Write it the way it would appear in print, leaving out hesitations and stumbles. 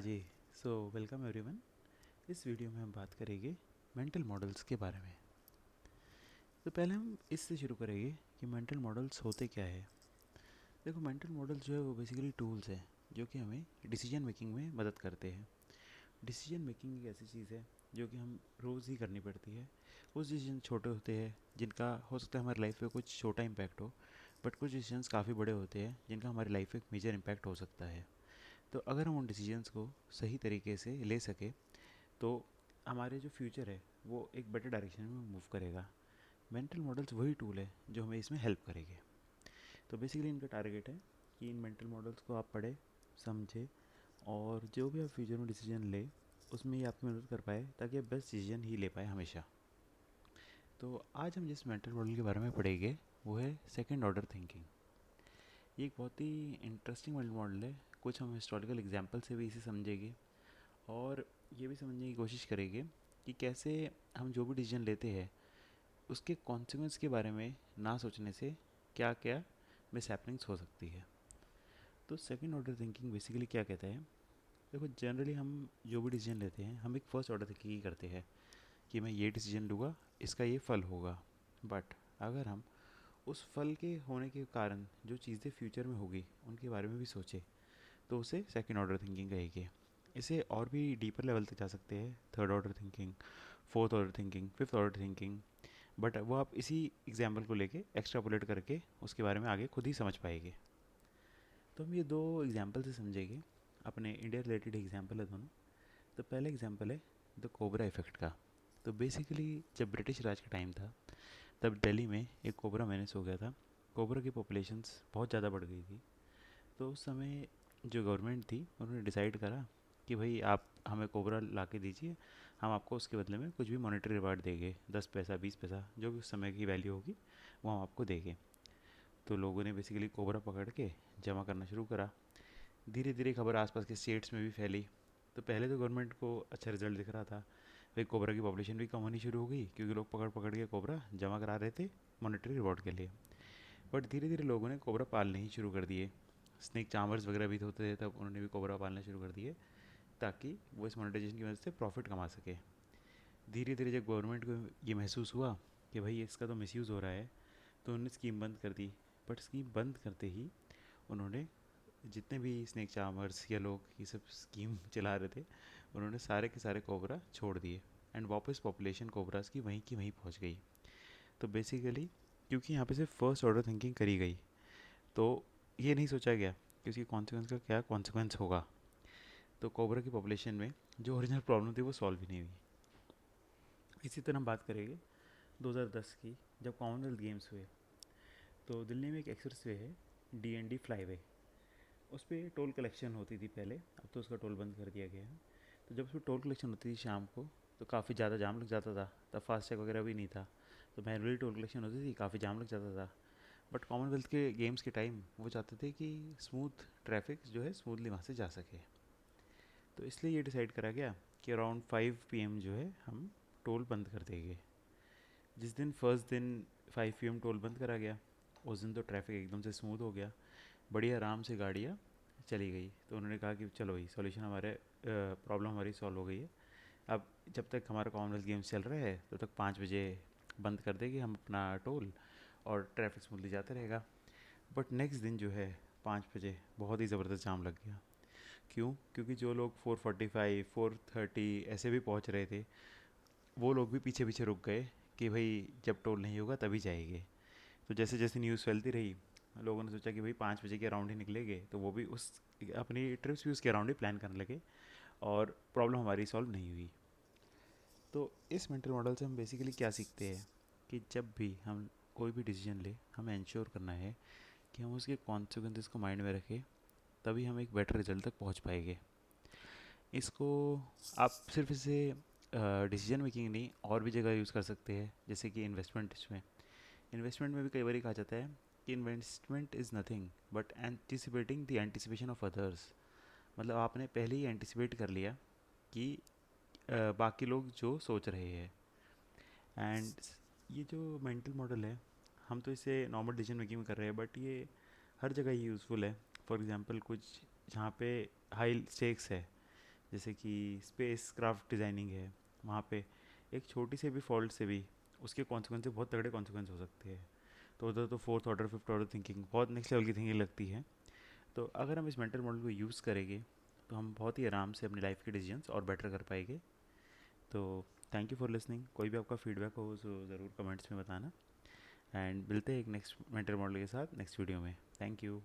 जी। Welcome everyone. इस video में हम बात करेंगे मेंटल मॉडल्स के बारे में। तो पहले हम इससे शुरू करेंगे कि मेंटल मॉडल्स होते क्या है। देखो, मेंटल मॉडल्स जो है वो बेसिकली टूल्स हैं जो कि हमें डिसीजन मेकिंग में मदद करते हैं। डिसीजन मेकिंग एक ऐसी चीज़ है जो कि हम रोज़ ही करनी पड़ती है। कुछ डिसीजन छोटे होते हैं जिनका हो सकता है हमारी लाइफ पे कुछ छोटा इम्पैक्ट हो, बट कुछ डिसीजंस काफ़ी बड़े होते हैं जिनका हमारी लाइफ पे एक मेजर इम्पैक्ट हो सकता है। तो अगर हम उन डिसीजंस को सही तरीके से ले सके तो हमारे जो फ्यूचर है वो एक बेटर डायरेक्शन में मूव करेगा। मेंटल मॉडल्स वही टूल है जो हमें इसमें हेल्प करेंगे। तो बेसिकली इनका टारगेट है कि इन मेंटल मॉडल्स को आप पढ़े, समझे और जो भी आप फ्यूचर में डिसीजन ले उसमें ये आपकी मदद कर पाए ताकि आप बेस्ट डिसीजन ही ले पाए हमेशा। तो आज हम जिस मेंटल मॉडल के बारे में पढ़ेंगे वो है सेकेंड ऑर्डर थिंकिंग। ये एक बहुत ही इंटरेस्टिंग मेंटल मॉडल है। कुछ हम हिस्टोरिकल एग्जाम्पल से भी इसे समझेंगे और ये भी समझने की कोशिश करेंगे कि कैसे हम जो भी डिसीजन लेते हैं उसके कॉन्सिक्वेंस के बारे में ना सोचने से क्या क्या मिस हैपनिंग्स हो सकती है। तो सेकंड ऑर्डर थिंकिंग बेसिकली क्या कहता है। देखो, जनरली हम जो भी डिसीजन लेते हैं हम एक फर्स्ट ऑर्डर थिंकिंग ही करते हैं कि मैं ये डिसीजन लूँगा, इसका ये फल होगा। बट अगर हम उस फल के होने के कारण जो चीज़ें फ्यूचर में होगी उनके बारे में भी सोचें तो उसे सेकंड ऑर्डर थिंकिंग कहेगी। इसे और भी डीपर लेवल तक जा सकते हैं, third order thinking, fourth order thinking, fifth order thinking. But वो आप इसी एग्जाम्पल को लेके एक्स्ट्रापोलेट करके उसके बारे में आगे खुद ही समझ पाएंगे। तो हम ये दो एग्जाम्पल से समझेंगे। अपने इंडिया रिलेटेड एग्जाम्पल है दोनों। तो पहला एग्जाम्पल है द कोबरा इफेक्ट का। तो बेसिकली जब ब्रिटिश राज का टाइम था तब दिल्ली में एक कोबरा मैनेस हो गया था। कोबरा की पॉपुलेशंस बहुत ज़्यादा बढ़ गई थी। तो उस समय जो गवर्नमेंट थी उन्होंने डिसाइड करा कि भाई आप हमें कोबरा ला के दीजिए, हम आपको उसके बदले में कुछ भी मॉनेटरी रिवार्ड देंगे, 10 पैसा 20 पैसा जो भी उस समय की वैल्यू होगी वो हम आपको देंगे। तो लोगों ने बेसिकली कोबरा पकड़ के जमा करना शुरू करा। धीरे धीरे खबर आसपास के स्टेट्स में भी फैली। तो पहले तो गवर्नमेंट को अच्छा रिजल्ट दिख रहा था, फिर कोबरा की पॉपुलेशन भी कम होनी शुरू हो गई क्योंकि लोग पकड़ पकड़ के कोबरा जमा करा रहे थे मॉनेटरी रिवॉर्ड के लिए। बट धीरे धीरे लोगों ने कोबरा पालने ही शुरू कर दिए। स्नेक चार्मर्स वगैरह भी होते थे तब उन्होंने भी कोबरा पालना शुरू कर दिए ताकि वो इस मोनेटाइजेशन की वजह से प्रॉफिट कमा सके। धीरे धीरे जब गवर्नमेंट को ये महसूस हुआ कि भाई इसका तो मिसयूज़ हो रहा है तो उन्होंने स्कीम बंद कर दी। बट स्कीम बंद करते ही उन्होंने जितने भी स्नेक चार्मर्स या लोग ये सब स्कीम चला रहे थे उन्होंने सारे के सारे कोबरा छोड़ दिए एंड वापस पॉपुलेशन कोबरास की वहीं पहुंच गई। तो बेसिकली क्योंकि यहाँ पे सिर्फ फर्स्ट ऑर्डर थिंकिंग करी गई तो ये नहीं सोचा गया कि उसकी कॉन्सिक्वेंस का क्या कॉन्सिक्वेंस होगा। तो कोबरा की पॉपुलेशन में जो ओरिजिनल प्रॉब्लम थी वो सॉल्व ही नहीं हुई। इसी तरह हम बात करेंगे 2010 की, जब कॉमनवेल्थ गेम्स हुए। तो दिल्ली में एक एक्सप्रेस वे है, DND फ्लाई वे। उस पर टोल कलेक्शन होती थी पहले, अब तो उसका टोल बंद कर दिया गया है। तो जब उस पर टोल कलेक्शन होती थी शाम को तो काफ़ी ज़्यादा जाम लग जाता था। तब फास्टैग वगैरह भी नहीं था, तो मैनुअली टोल कलेक्शन होती थी, काफ़ी जाम लग जाता था। बट कॉमनवेल्थ के गेम्स के टाइम वो चाहते थे कि स्मूथ ट्रैफिक जो है स्मूथली वहाँ से जा सके। तो इसलिए ये डिसाइड करा गया कि अराउंड 5 PM जो है हम टोल बंद कर देंगे। जिस दिन फर्स्ट दिन 5 PM टोल बंद करा गया उस दिन तो ट्रैफिक एकदम से स्मूथ हो गया, बड़ी आराम से गाड़ियाँ चली गई। तो उन्होंने कहा कि चलो भाई सॉल्यूशन हमारे प्रॉब्लम हमारी सॉल्व हो गई है। अब जब तक हमारा कॉमनवेल्थ गेम्स चल रहा है तब तक 5 बजे बंद कर देंगे हम अपना टोल और ट्रैफिक स्मूथली जाता रहेगा। बट नेक्स्ट दिन जो है 5 बजे बहुत ही ज़बरदस्त जाम लग गया। क्यों? क्योंकि जो लोग 4:45 4:30 ऐसे भी पहुंच रहे थे वो लोग भी पीछे पीछे रुक गए कि भाई जब टोल नहीं होगा तभी जाएंगे। तो जैसे जैसे न्यूज़ फैलती रही लोगों ने सोचा कि भाई 5 बजे के अराउंड ही निकलेंगे, तो वो भी उस अपनी ट्रिप्स भी उसके अराउंड ही प्लान करने लगे और प्रॉब्लम हमारी सॉल्व नहीं हुई। तो इस मेंटल मॉडल से हम बेसिकली क्या सीखते हैं कि जब भी हम कोई भी डिसीजन ले हमें इंश्योर करना है कि हम उसके कॉन्सिक्वेंसेस को माइंड में रखें, तभी हम एक बेटर रिजल्ट तक पहुंच पाएंगे। इसको आप सिर्फ इसे डिसीजन मेकिंग नहीं और भी जगह यूज़ कर सकते हैं, जैसे कि इन्वेस्टमेंट। इसमें इन्वेस्टमेंट में भी कई बार कहा जाता है कि investment is nothing but anticipating the anticipation of others. मतलब आपने पहले ही एंटिसिपेट कर लिया कि बाकी लोग जो सोच रहे हैं। एंड ये जो मेंटल मॉडल है हम तो इसे नॉर्मल डिसीजन मेकिंग में कर रहे हैं बट ये हर जगह ही यूज़फुल है। फॉर एग्जांपल कुछ जहाँ पे हाई स्टेक्स है, जैसे कि स्पेस क्राफ्ट डिज़ाइनिंग है, वहाँ पे एक छोटी से भी फॉल्ट से भी उसके कॉन्सिक्वेंस बहुत तगड़े कॉन्सिक्वेंस हो सकते हैं। तो उधर तो fourth order fifth order thinking, बहुत नेक्स्ट लेवल की थिंकिंग लगती है। तो अगर हम इस मेंटल मॉडल को यूज़ करेंगे तो हम बहुत ही आराम से अपनी लाइफ के डिसीजंस और बेटर कर पाएंगे। तो थैंक यू फॉर लिसनिंग। कोई भी आपका फीडबैक हो तो ज़रूर कमेंट्स में बताना। एंड मिलते हैं एक नेक्स्ट मेंटल मॉडल के साथ नेक्स्ट वीडियो में। Thank you.